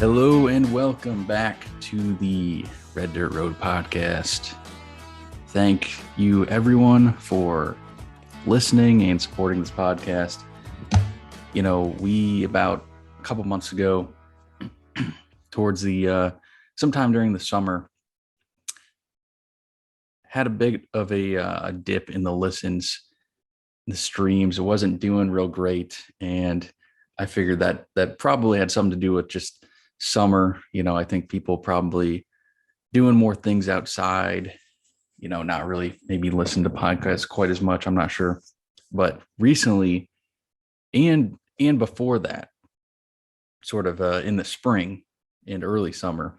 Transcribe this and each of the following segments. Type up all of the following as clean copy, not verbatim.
Hello and welcome back to the Red Dirt Road podcast. Thank you everyone for listening and supporting this podcast. You know, we about a couple months ago, towards the sometime during the summer, had a bit of a dip in the listens, the streams. It wasn't doing real great, and I figured that probably had something to do with just summer. You know, I think people probably doing more things outside, you know, not really maybe listen to podcasts quite as much. I'm not sure. But recently and before that, sort of in the spring and early summer,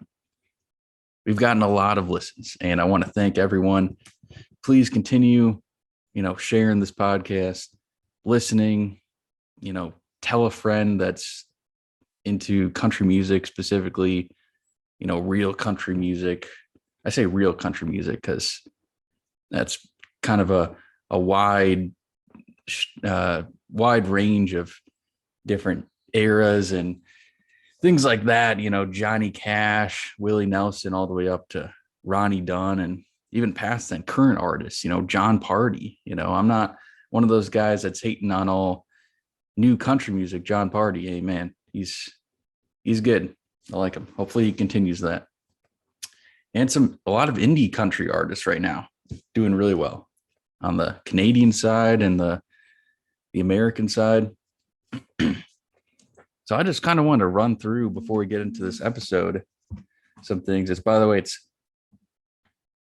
we've gotten a lot of listens, and I want to thank everyone. Please continue, you know, sharing this podcast, listening, you know, tell a friend that's into country music, specifically, you know, real country music. I say real country music because that's kind of a wide range of different eras and things like that. You know, Johnny Cash, Willie Nelson, all the way up to Ronnie Dunn, and even past then, current artists. You know, John Party. You know, I'm not one of those guys that's hating on all new country music. John Party, hey man, he's good. I like him. Hopefully he continues that. And a lot of indie country artists right now doing really well on the Canadian side and the American side. So I just kind of wanted to run through before we get into this episode some things. By the way, it's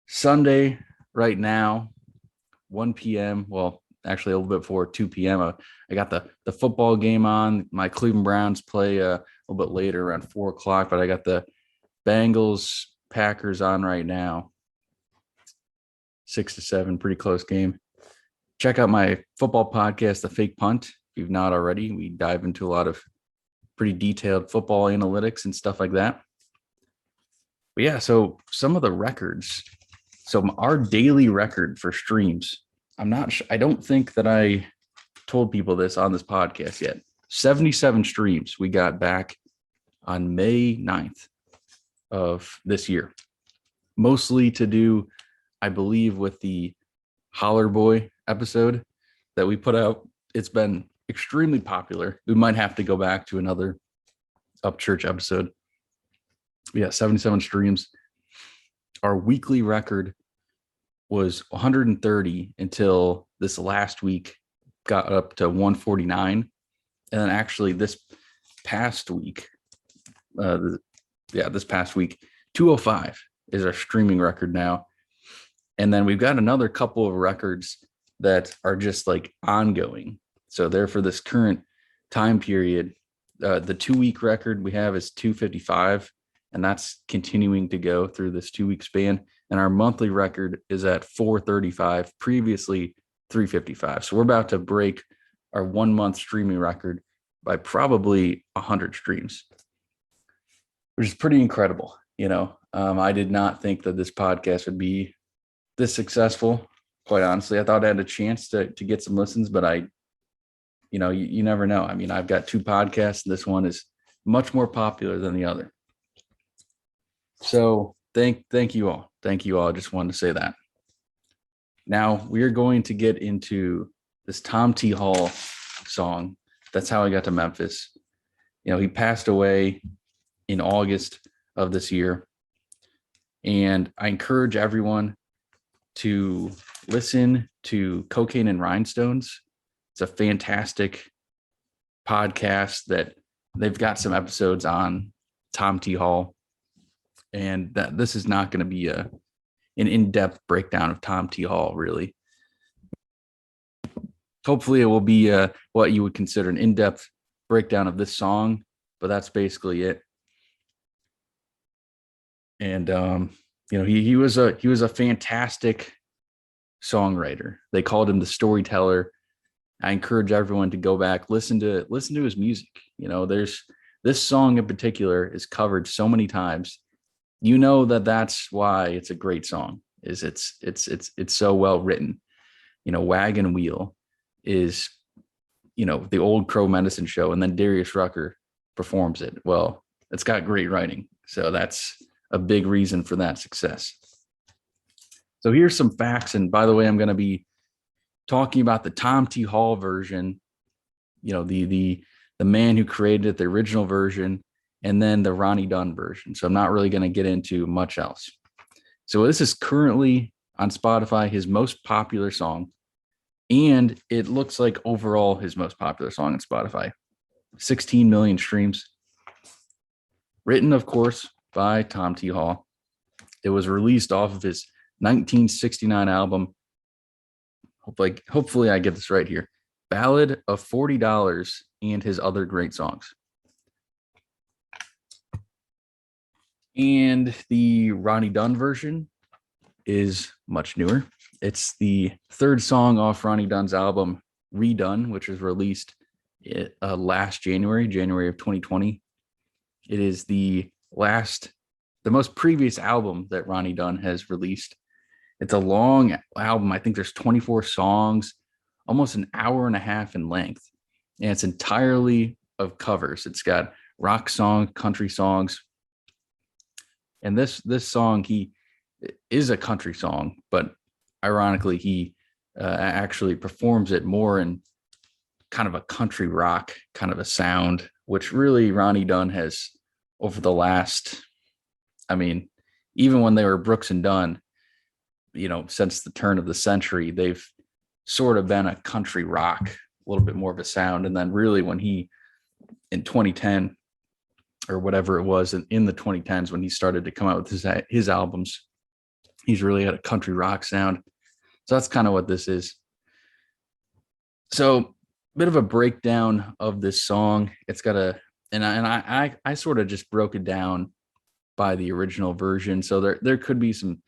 Sunday right now, 1 p.m. Well, actually a little bit before 2 p.m. I got the football game on. My Cleveland Browns play a little bit later, around 4 o'clock, but I got the Bengals Packers on right now, 6-7, pretty close game. Check out my football podcast, The Fake Punt, if you've not already. We dive into a lot of pretty detailed football analytics and stuff like that. But yeah, so some of the records. So our daily record for streams, I don't think that I told people this on this podcast yet. 77 streams we got back on May 9th of this year. Mostly to do, I believe, with the Holler Boy episode that we put out. It's been extremely popular. We might have to go back to another Upchurch episode. Yeah, 77 streams. Our weekly record was 130 until this last week got up to 149. And then actually this past week, 205 is our streaming record now. And then we've got another couple of records that are just like ongoing. So they're for this current time period. The 2-week record we have is 255, and that's continuing to go through this 2-week span. And our monthly record is at 435, previously 355. So we're about to break our 1-month streaming record by probably 100 streams, which is pretty incredible. You know, I did not think that this podcast would be this successful. Quite honestly, I thought I had a chance to get some listens, but you never know. I mean, I've got 2 podcasts, and this one is much more popular than the other. So thank you all. Thank you all. I just wanted to say that. Now we are going to get into this Tom T. Hall song. That's How I Got to Memphis. You know, he passed away in August of this year. And I encourage everyone to listen to Cocaine and Rhinestones. It's a fantastic podcast that they've got some episodes on Tom T. Hall. And that this is not going to be an in-depth breakdown of Tom T. Hall, really. Hopefully it will be what you would consider an in-depth breakdown of this song, but that's basically it. And you know, he was a fantastic songwriter. They called him the Storyteller. I encourage everyone to go back, listen to his music. You know, there's this song in particular is covered so many times. You know that's why it's a great song. Is it's so well written. You know, Wagon Wheel is, you know, the old Crow Medicine Show, and then Darius Rucker performs it. Well, it's got great writing. So that's a big reason for that success. So here's some facts. And by the way, I'm going to be talking about the Tom T. Hall version, the man who created it, the original version, and then the Ronnie Dunn version. So I'm not really going to get into much else. So this is currently on Spotify, his most popular song. And it looks like overall his most popular song on Spotify. 16 million streams. Written, of course, by Tom T. Hall. It was released off of his 1969 album. Hopefully I get this right here. Ballad of $40 and his other great songs. And the Ronnie Dunn version is much newer. It's the third song off Ronnie Dunn's album, Redone, which was released last January of 2020. It is the most previous album that Ronnie Dunn has released. It's a long album. I think there's 24 songs, almost an hour and a half in length. And it's entirely of covers. It's got rock songs, country songs. And this song, he is a country song, but ironically, he actually performs it more in kind of a country rock kind of a sound, which really Ronnie Dunn has over the last, even when they were Brooks and Dunn, since the turn of the century, they've sort of been a country rock, a little bit more of a sound. And then really when he, in 2010 or whatever it was in the 2010s, when he started to come out with his albums, he's really had a country rock sound. So that's kind of what this is. So a bit of a breakdown of this song. It's got I sort of just broke it down by the original version. So there could be some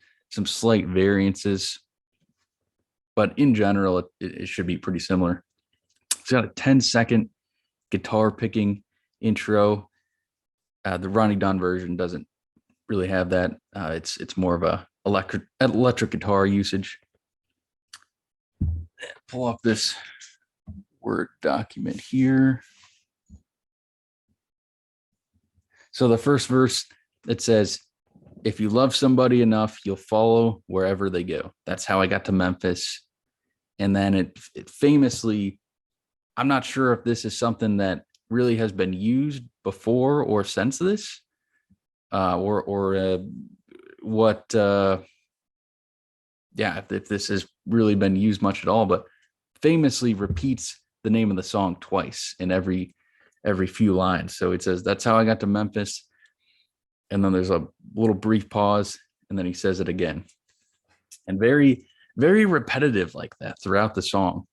slight variances, but in general, it should be pretty similar. It's got a 10-second guitar picking intro. The Ronnie Dunn version doesn't really have that. It's more of a electric guitar usage. Pull up this Word document here. So the first verse, it says, "If you love somebody enough, you'll follow wherever they go. That's how I got to Memphis." And then it famously, I'm not sure if this is something that really has been used before or since this, if this has really been used much at all, but famously repeats the name of the song twice in every few lines. So it says, "That's how I got to Memphis." And then there's a little brief pause, and then he says it again. And very, very repetitive like that throughout the song.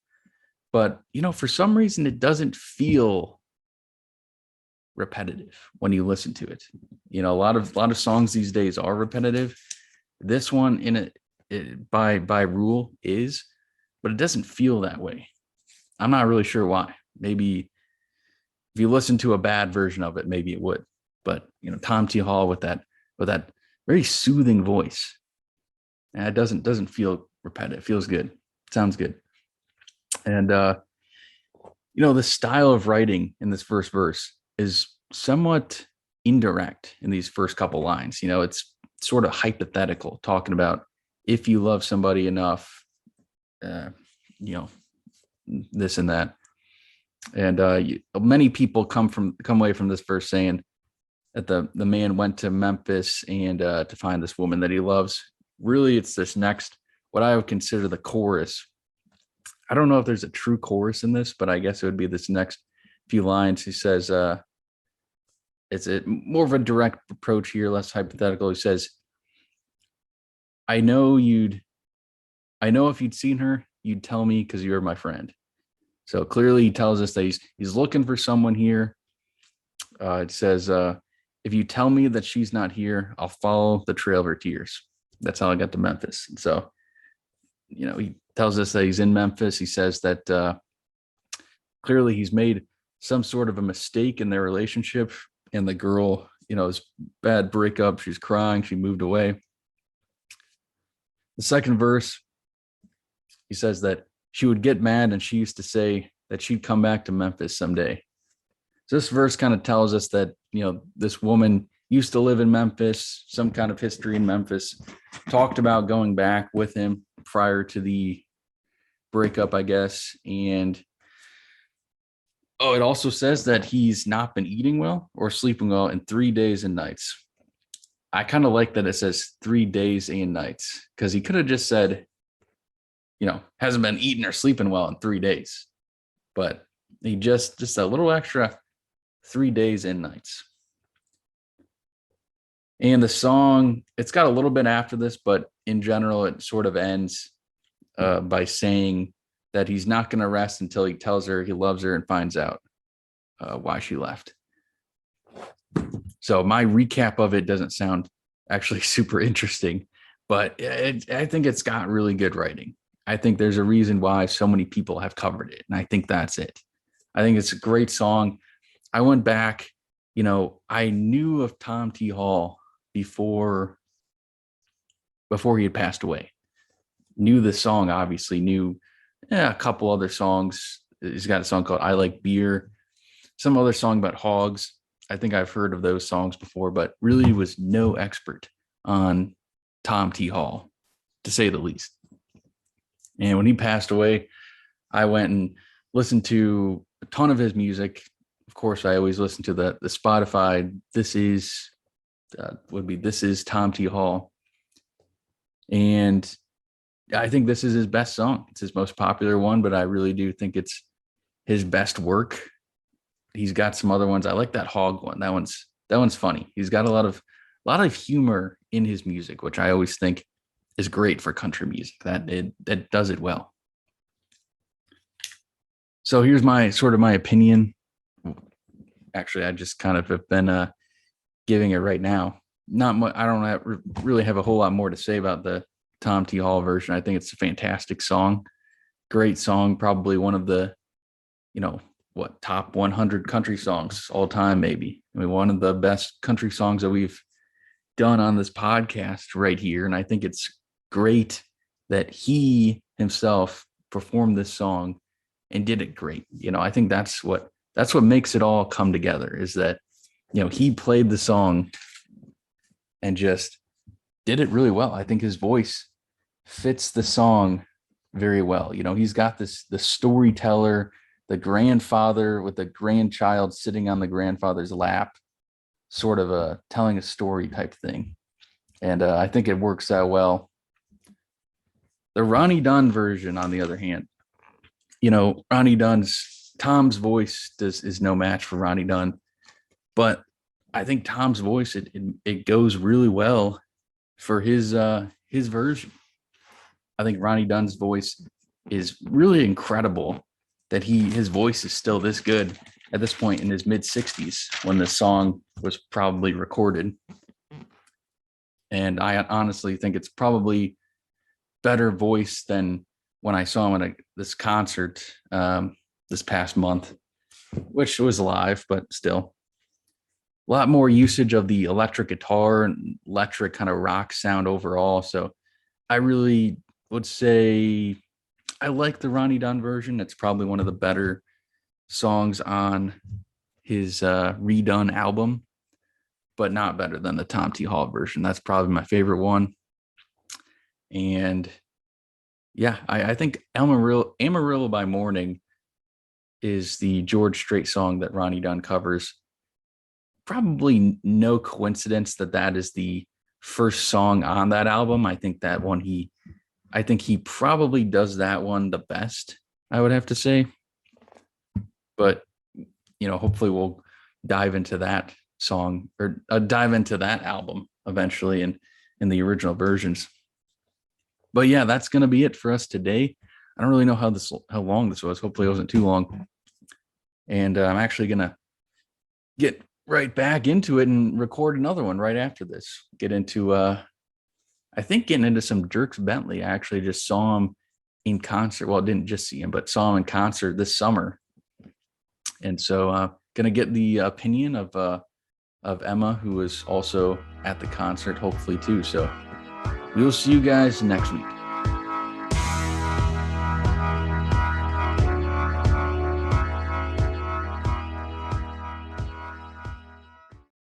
But, for some reason, it doesn't feel repetitive when you listen to it. A lot of songs these days are repetitive. This one by rule is, but it doesn't feel that way. I'm not really sure why. Maybe if you listen to a bad version of it, maybe it would. But Tom T. Hall with that very soothing voice, and it doesn't feel repetitive. It feels good. It sounds good. And the style of writing in this first verse is somewhat indirect in these first couple lines. It's sort of hypothetical, talking about if you love somebody enough, this and that. And many people come away from this verse saying that the man went to Memphis and to find this woman that he loves. Really, it's this next, what I would consider the chorus. I don't know if there's a true chorus in this, but I guess it would be this next few lines. He says, it's more of a direct approach here, less hypothetical. He says, I know if you'd seen her, you'd tell me because you're my friend. So clearly he tells us that he's looking for someone here. It says, if you tell me that she's not here, I'll follow the trail of her tears. That's how I got to Memphis. And so, he tells us that he's in Memphis. He says that clearly he's made some sort of a mistake in their relationship. And the girl, is bad breakup. She's crying. She moved away. The second verse, he says that she would get mad and she used to say that she'd come back to Memphis someday. So this verse kind of tells us that this woman used to live in Memphis, some kind of history in Memphis, talked about going back with him prior to the breakup, I guess. And it also says that he's not been eating well or sleeping well in 3 days and nights. I kind of like that it says 3 days and nights, because he could have just said, hasn't been eating or sleeping well in 3 days. But he just a little extra 3 days and nights. And the song, it's got a little bit after this, but in general, it sort of ends by saying that he's not going to rest until he tells her he loves her and finds out why she left. So my recap of it doesn't sound actually super interesting, but I think it's got really good writing. I think there's a reason why so many people have covered it, and I think that's it. I think it's a great song. I went back, I knew of Tom T. Hall before he had passed away. Knew the song, obviously, knew a couple other songs. He's got a song called I Like Beer, some other song about hogs. I think I've heard of those songs before, but really was no expert on Tom T. Hall, to say the least. And when he passed away, I went and listened to a ton of his music. Of course, I always listen to the Spotify. This is Tom T. Hall. And I think this is his best song. It's his most popular one, but I really do think it's his best work. He's got some other ones. I like that hog one. That one's funny. He's got a lot of humor in his music, which I always think is great for country music. That does it well. So here's my opinion. Actually, I just kind of have been giving it right now. Not much. I don't really have a whole lot more to say about the Tom T. Hall version. I think it's a fantastic song. Great song. Probably one of the, top 100 country songs all time, maybe. I mean, one of the best country songs that we've done on this podcast right here. And I think it's great that he himself performed this song and did it great. I think that's what makes it all come together, is that, he played the song and just did it really well. I think his voice fits the song very well. He's got the storyteller, the grandfather with the grandchild sitting on the grandfather's lap, sort of a telling a story type thing. And I think it works out well. The Ronnie Dunn version, on the other hand, Tom's voice is no match for Ronnie Dunn, but I think Tom's voice, it goes really well for his version. I think Ronnie Dunn's voice is really incredible, that his voice is still this good at this point in his mid-60s when the song was probably recorded. And I honestly think it's probably better voice than when I saw him at this concert this past month, which was live, but still a lot more usage of the electric guitar and electric kind of rock sound overall. So I really would say I like the Ronnie Dunn version. It's probably one of the better songs on his redone album, but not better than the Tom T. Hall version. That's probably my favorite one. And yeah, I think Amarillo by Morning is the George Strait song that Ronnie Dunn covers. Probably no coincidence that is the first song on that album. I think he probably does that one the best, I would have to say. But, hopefully we'll dive into that song or dive into that album eventually in the original versions. But yeah, that's going to be it for us today. I don't really know how long this was. Hopefully it wasn't too long. And I'm actually going to get right back into it and record another one right after this. Getting into some Dierks Bentley. I actually just saw him in concert. Well, I didn't just see him, but saw him in concert this summer. And so going to get the opinion of Emma, who was also at the concert, hopefully too. So we will see you guys next week.